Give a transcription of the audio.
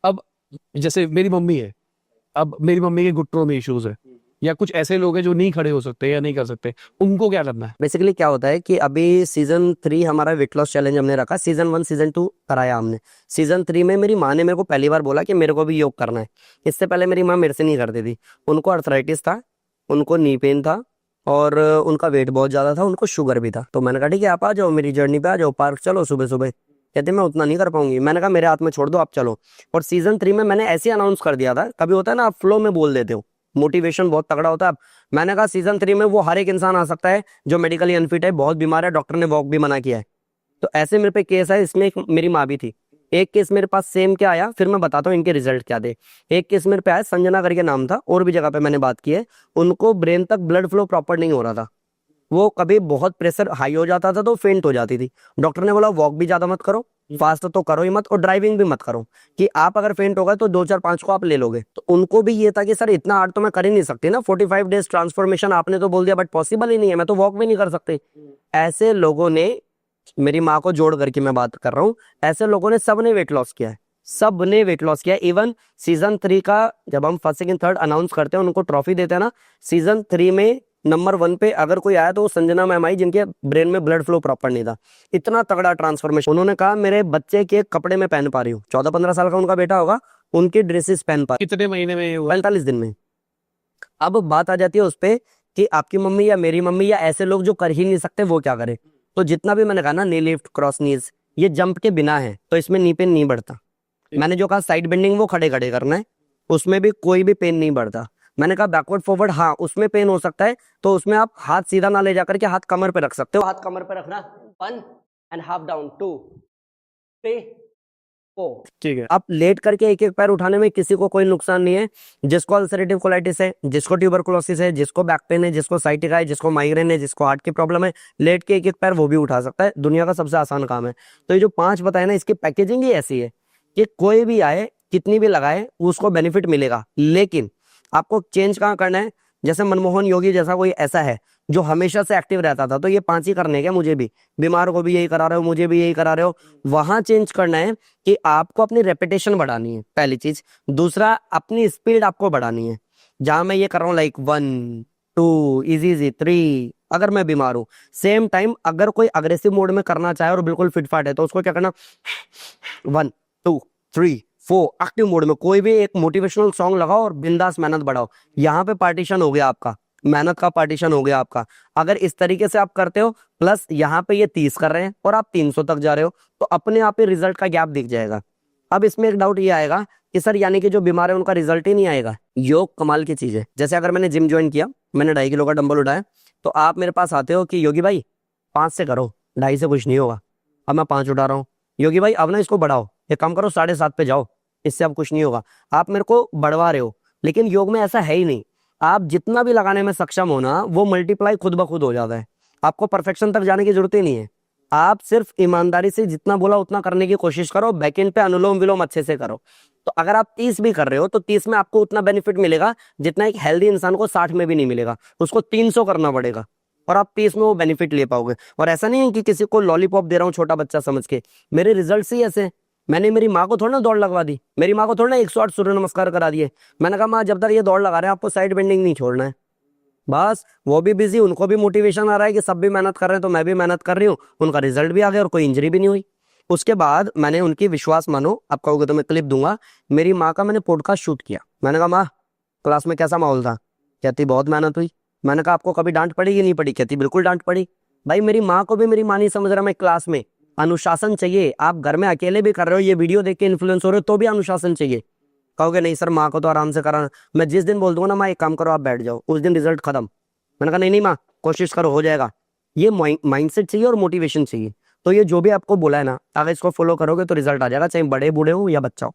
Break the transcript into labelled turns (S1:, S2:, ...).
S1: अब जैसे मेरी मम्मी है, अब मेरी मम्मी के घुटनों में इश्यूज है, या कुछ ऐसे लोग हैं जो नहीं खड़े हो सकते या नहीं कर सकते, उनको क्या करना है?
S2: बेसिकली क्या होता है कि अभी सीजन 3 हमारा वेट लॉस चैलेंज हमने रखा, सीजन 1 सीजन 2 कराया हमने। सीजन 3 में मेरी माँ ने मेरे को पहली बार बोला कि मेरे को भी योग करना है। इससे पहले मेरी माँ मेरे से नहीं करती थी। उनको अर्थराइटिस था, उनको नी पेन था, और उनका वेट बहुत ज्यादा था, उनको शुगर भी था। तो मैंने कहा ठीक है आप आ जाओ मेरी जर्नी पे, आ जाओ पार्क चलो सुबह सुबह। कहते मैं उतना नहीं कर पाऊंगी। मैंने कहा मेरे हाथ में छोड़ दो, आप चलो। और सीजन 3 में मैंने ऐसे अनाउंस कर दिया था, कभी होता है ना आप फ्लो में बोल देते हो, मोटिवेशन बहुत तगड़ा होता है। मैंने कहा सीजन 3 में वो हर एक इंसान आ सकता है जो मेडिकली अनफिट है, बहुत बीमार है, डॉक्टर ने वॉक भी मना किया है। तो ऐसे मेरे पे केस है, इसमें एक मेरी माँ भी थी। एक केस मेरे पास सेम क्या आया, फिर मैं बताता हूँ इनके रिजल्ट क्या थे। एक केस मेरे पे आया, संजना करके नाम था, और भी जगह पे मैंने बात की है। उनको ब्रेन तक ब्लड फ्लो प्रॉपर नहीं हो रहा था। वो कभी बहुत प्रेशर हाई हो जाता था तो फेंट हो जाती थी। डॉक्टर ने बोला वॉक भी ज्यादा मत करो, फास्ट तो करो ही मत, और ड्राइविंग भी मत करो, कि आप अगर फेंट हो गए तो 2 4 5 को आप ले लोगे। तो उनको भी ये था कि सर इतना हार्ड तो मैं कर ही नहीं सकती ना, 45 डेज ट्रांसफॉर्मेशन आपने तो बोल दिया, बट पॉसिबल ही नहीं है, मैं तो वॉक भी नहीं कर सकती। ऐसे लोगों ने, मेरी माँ को जोड़ करके मैं बात कर रहा हूँ, ऐसे लोगों ने सबने वेट लॉस किया है। सबने वेट लॉस किया है। इवन सीजन 3 का जब हम फर्स्ट सेकंड थर्ड अनाउंस करते हैं, उनको ट्रॉफी देते हैं ना, सीजन 3 में नंबर 1 पे अगर कोई आया तो वो संजना मैम आई, जिनके ब्रेन में ब्लड फ्लो प्रॉपर नहीं था। इतना तगड़ा ट्रांसफॉर्मेशन। उन्होंने कहा मेरे बच्चे के कपड़े में पहन पा रही हूँ, 14 15 साल का उनका बेटा होगा, उनकी ड्रेसेस पहन पा,
S1: कितने महीने में ये हुआ?
S2: 45 दिन में। अब बात आ जाती है उस पे कि आपकी मम्मी या मेरी मम्मी या ऐसे लोग जो कर ही नहीं सकते वो क्या करे। तो जितना भी मैंने कहा ना, नी लिफ्ट, क्रॉस नीज, ये जंप के बिना है, तो इसमें नी पेन नहीं बढ़ता। मैंने जो कहा साइड बेंडिंग वो खड़े खड़े करना है, उसमें भी कोई भी पेन नहीं बढ़ता। मैंने कहा बैकवर्ड फॉरवर्ड, हाँ उसमें पेन हो सकता है, तो उसमें आप हाथ सीधा ना ले जाकर के हाथ कमर पे रख सकते हो, हाथ कमर पे रखना, 1.5 डाउन, 2 3 4।
S1: ठीक है।
S2: आप लेट करके एक एक पैर उठाने में किसी को कोई नुकसान नहीं है। जिसको अल्सरेटिव कोलाइटिस है, जिसको ट्यूबरकुलोसिस है, जिसको बैक पेन है, जिसको साइटिका है, जिसको माइग्रेन है, जिसको हार्ट की प्रॉब्लम है, लेट के एक एक पैर वो भी उठा सकता है। दुनिया का सबसे आसान काम है। तो ये जो 5 बताए ना, इसकी पैकेजिंग ही ऐसी है कि कोई भी आए, कितनी भी लगाए, उसको बेनिफिट मिलेगा। लेकिन आपको चेंज कहाँ करना है? जैसे मनमोहन योगी जैसा कोई ऐसा है जो हमेशा से एक्टिव रहता था, तो ये 5 ही करने क्या, मुझे भी, बीमार को भी यही करा रहे हो, मुझे भी यही करा रहे हो। वहां चेंज करना है कि आपको अपनी रेपिटेशन बढ़ानी है, पहली चीज। दूसरा, अपनी स्पीड आपको बढ़ानी है। जहां मैं ये कर रहा हूँ लाइक 1 2 इजी इजी 3, अगर मैं बीमार हूं, सेम टाइम अगर कोई अग्रेसिव मोड में करना चाहे और बिल्कुल फिटफाट है, तो उसको क्या करना, 1 2 3 4 एक्टिव मोड में कोई भी एक मोटिवेशनल सॉन्ग लगाओ और बिंदास मेहनत बढ़ाओ। यहाँ पे पार्टीशन हो गया आपका, मेहनत का पार्टीशन हो गया आपका। अगर इस तरीके से आप करते हो, प्लस यहाँ पे ये 30 कर रहे हैं और आप 300 तक जा रहे हो, तो अपने आप ही रिजल्ट का गैप दिख जाएगा। अब इसमें एक डाउट ये आएगा कि सर यानी कि जो बीमार है उनका रिजल्ट ही नहीं आएगा। योग कमाल की चीज है। जैसे अगर मैंने जिम ज्वाइन किया, मैंने 2.5 किलो का डंबल उठाया, तो आप मेरे पास आते हो कि योगी भाई 5 से करो, 2.5 से कुछ नहीं होगा। अब मैं 5 उठा रहा हूँ, योगी भाई अब ना इसको बढ़ाओ, एक काम करो 7.5 पे जाओ, इससे अब कुछ नहीं होगा। आप मेरे को बढ़वा रहे हो। लेकिन योग में ऐसा है ही नहीं। आप जितना भी लगाने में सक्षम हो ना, वो मल्टीप्लाई खुद ब खुद हो जाता है। आपको परफेक्शन तक जाने की जरूरत ही नहीं है। आप सिर्फ ईमानदारी से जितना बोला उतना करने की कोशिश करो, बैकएंड पे अनुलोम विलोम अच्छे से करो। तो अगर आप 30 भी कर रहे हो, तो 30 में आपको उतना बेनिफिट मिलेगा जितना एक हेल्दी इंसान को 60 में भी नहीं मिलेगा। उसको 300 करना पड़ेगा, और आप 30 में वो बेनिफिट ले पाओगे। और ऐसा नहीं है कि किसी को लॉलीपॉप दे रहा हूँ छोटा बच्चा समझ के। मेरे रिजल्ट ही ऐसे हैं। मैंने मेरी माँ को थोड़ा ना दौड़ लगवा दी, मेरी माँ को थोड़ा ना 108 सूर्य नमस्कार करा दिए। मैंने कहा माँ जब तक ये दौड़ लगा रहे हैं आपको साइड बेंडिंग नहीं छोड़ना है। बस वो भी बिजी, उनको भी मोटिवेशन आ रहा है कि सब भी मेहनत कर रहे हैं तो मैं भी मेहनत कर रही हूँ, उनका रिजल्ट भी आ गया और कोई इंजरी भी नहीं हुई। उसके बाद मैंने उनकी, विश्वास मानो, आप कहोगे तो मैं क्लिप दूंगा, मेरी माँ का मैंने पॉडकास्ट शूट किया। मैंने कहा माँ क्लास में कैसा माहौल था? कहती बहुत मेहनत हुई। मैंने कहा आपको कभी डांट पड़ी कि नहीं पड़ी? कहती बिल्कुल डांट पड़ी। भाई मेरी माँ को भी मेरी माँ नहीं समझ रहा मैं क्लास में। अनुशासन चाहिए। आप घर में अकेले भी कर रहे हो, ये वीडियो देख के इन्फ्लुएंस हो रहे हो, तो भी अनुशासन चाहिए। कहोगे नहीं सर माँ को तो आराम से कराना। मैं जिस दिन बोल दूंगा ना माँ एक काम करो आप बैठ जाओ, उस दिन रिजल्ट खत्म। मैंने कहा नहीं नहीं माँ कोशिश करो हो जाएगा। ये माइंडसेट चाहिए और मोटिवेशन चाहिए। तो ये जो भी आपको बोला है ना, अगर इसको फॉलो करोगे तो रिजल्ट आ जाएगा, चाहे बड़े बूढ़े हो या बच्चा हो।